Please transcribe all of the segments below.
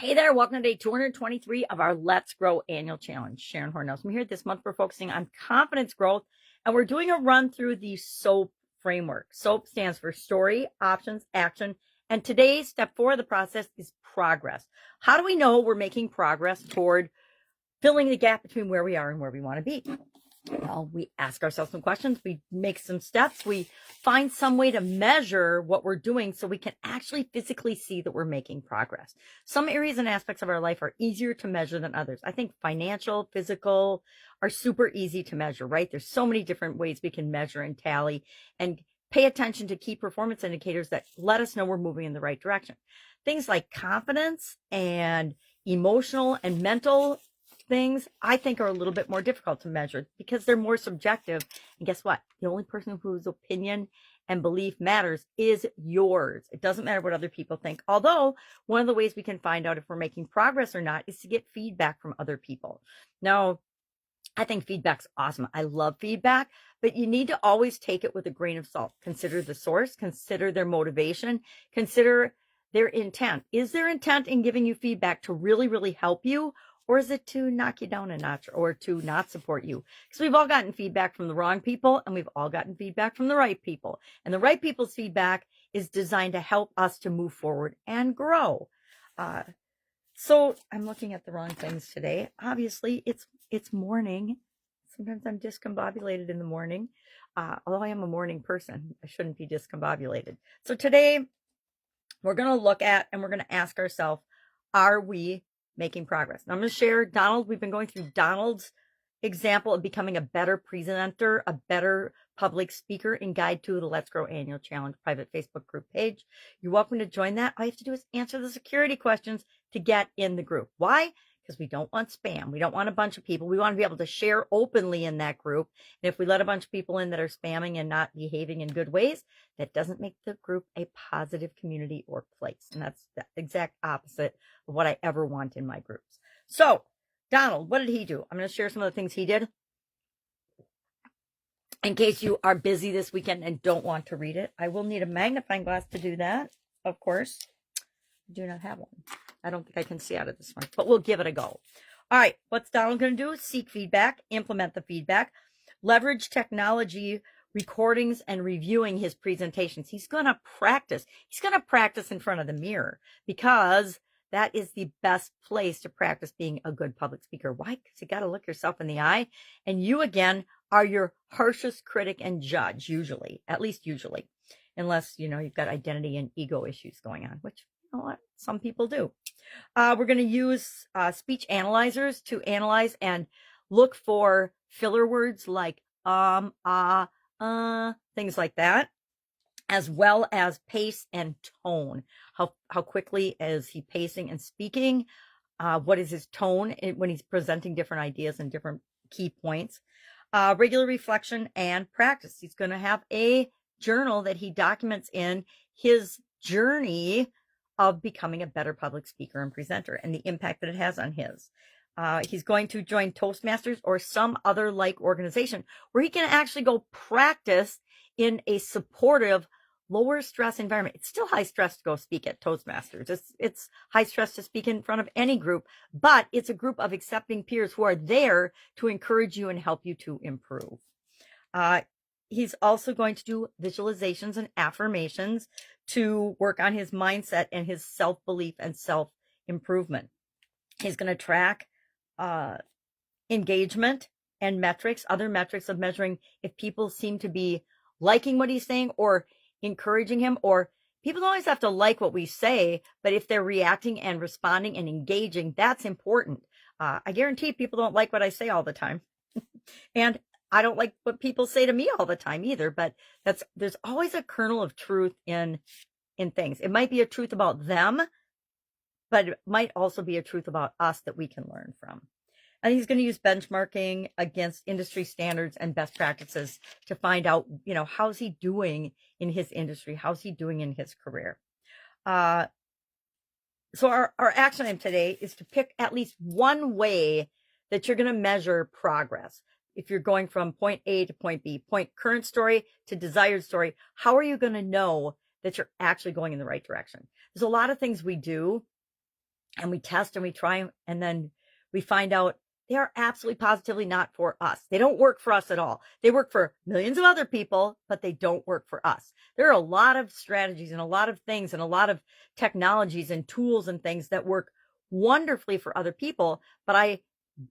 Hey there, welcome to day 223 of our Let's Grow annual challenge. Sharon Horne-Ellstrom here. This month we're focusing on confidence growth, and we're doing a run through the soaP framework. soaP stands for story, options, action, and today's step 4 of the process is progress. How do we know we're making progress toward filling the gap between where we are and where we want to be? Well, we ask ourselves some questions, we make some steps, we find some way to measure what we're doing so we can actually physically see that we're making progress. Some areas and aspects of our life are easier to measure than others. I think financial, physical are super easy to measure, right? There's so many different ways we can measure and tally and pay attention to key performance indicators that let us know we're moving in the right direction. Things like confidence and emotional and mental things I think are a little bit more difficult to measure because they're more subjective. And guess what? The only person whose opinion and belief matters is yours. It doesn't matter what other people think. Although one of the ways we can find out if we're making progress or not is to get feedback from other people. Now, I think feedback's awesome. I love feedback, but you need to always take it with a grain of salt. Consider the source, consider their motivation, consider their intent. Is their intent in giving you feedback to really, really help you? Or is it to knock you down a notch or to not support you? Because we've all gotten feedback from the wrong people and we've all gotten feedback from the right people. And the right people's feedback is designed to help us to move forward and grow. So I'm looking at the wrong things today. Obviously, it's morning. Sometimes I'm discombobulated in the morning. Although I am a morning person, I shouldn't be discombobulated. So today we're going to look at and we're going to ask ourselves, are we making progress? Now I'm going to share Donald. We've been going through Donald's example of becoming a better presenter, a better public speaker in Guide to the Let's Grow Annual Challenge private Facebook group page. You're welcome to join that. All you have to do is answer the security questions to get in the group. Why? Because we don't want spam. We don't want a bunch of people. We want to be able to share openly in that group. And if we let a bunch of people in that are spamming and not behaving in good ways, that doesn't make the group a positive community or place. And that's the exact opposite of what I ever want in my groups. So Donald, what did he do? I'm going to share some of the things he did in case you are busy this weekend and don't want to read it. I will need a magnifying glass to do that, of course. I do not have one. I don't think I can see out of this one, but we'll give it a go. All right, what's Donald going to do? Seek feedback, implement the feedback, leverage technology, recordings, and reviewing his presentations. He's going to practice. He's going to practice in front of the mirror because that is the best place to practice being a good public speaker. Why? Because you got to look yourself in the eye, and you, again, are your harshest critic and judge, usually, at least usually, unless, you've got identity and ego issues going on, which, what? Some people do. We're going to use speech analyzers to analyze and look for filler words like things like that, as well as pace and tone. How quickly is he pacing and speaking? What is his tone when he's presenting different ideas and different key points? Regular reflection and practice. He's going to have a journal that he documents in his journey of becoming a better public speaker and presenter and the impact that it has on his. He's going to join Toastmasters or some other like organization where he can actually go practice in a supportive, lower stress environment. It's still high stress to go speak at Toastmasters. It's high stress to speak in front of any group, but it's a group of accepting peers who are there to encourage you and help you to improve. He's also going to do visualizations and affirmations to work on his mindset and his self-belief and self-improvement. He's going to track engagement and metrics, other metrics of measuring if people seem to be liking what he's saying or encouraging him, or people don't always have to like what we say, but if they're reacting and responding and engaging, that's important. I guarantee people don't like what I say all the time. And I don't like what people say to me all the time either, but there's always a kernel of truth in things. It might be a truth about them, but it might also be a truth about us that we can learn from. And he's going to use benchmarking against industry standards and best practices to find out, how's he doing in his industry? How's he doing in his career? So our action item today is to pick at least one way that you're going to measure progress. If you're going from point A to point B, point current story to desired story, how are you going to know that you're actually going in the right direction? There's a lot of things we do and we test and we try, and then we find out they are absolutely positively not for us. They don't work for us at all. They work for millions of other people, but they don't work for us. There are a lot of strategies and a lot of things and a lot of technologies and tools and things that work wonderfully for other people, but I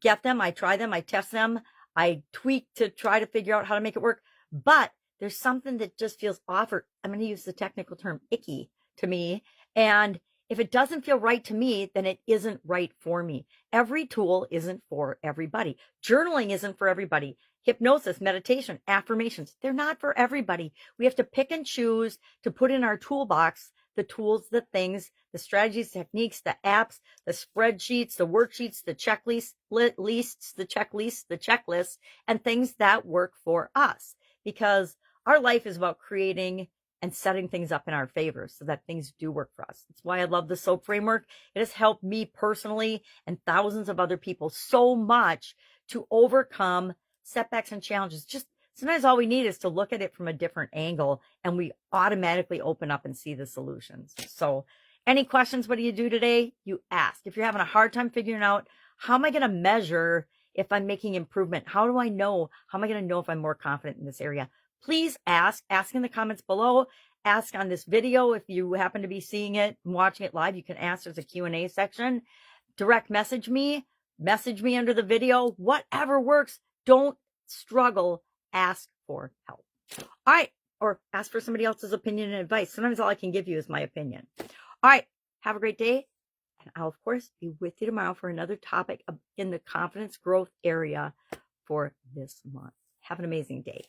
get them, I try them, I test them, I tweak to try to figure out how to make it work. But there's something that just feels off, or I'm going to use the technical term icky to me. And if it doesn't feel right to me, then it isn't right for me. Every tool isn't for everybody. Journaling isn't for everybody. Hypnosis, meditation, affirmations, they're not for everybody. We have to pick and choose to put in our toolbox the tools, the things, the strategies, techniques, the apps, the spreadsheets, the worksheets, the checklists, the checklists, and things that work for us. Because our life is about creating and setting things up in our favor so that things do work for us. That's why I love the soaP framework. It has helped me personally and thousands of other people so much to overcome setbacks and challenges. Just sometimes all we need is to look at it from a different angle, and we automatically open up and see the solutions. So any questions? What do you do today? You ask. If you're having a hard time figuring out, how am I going to measure if I'm making improvement? How do I know? How am I going to know if I'm more confident in this area? Please ask in the comments below, ask on this video. If you happen to be seeing it and watching it live, you can ask. There's a Q&A section. Direct message me under the video, whatever works. Don't struggle, ask for help. All right. Or ask for somebody else's opinion and advice. Sometimes all I can give you is my opinion. All right. Have a great day. And I'll, of course, be with you tomorrow for another topic in the confidence growth area for this month. Have an amazing day.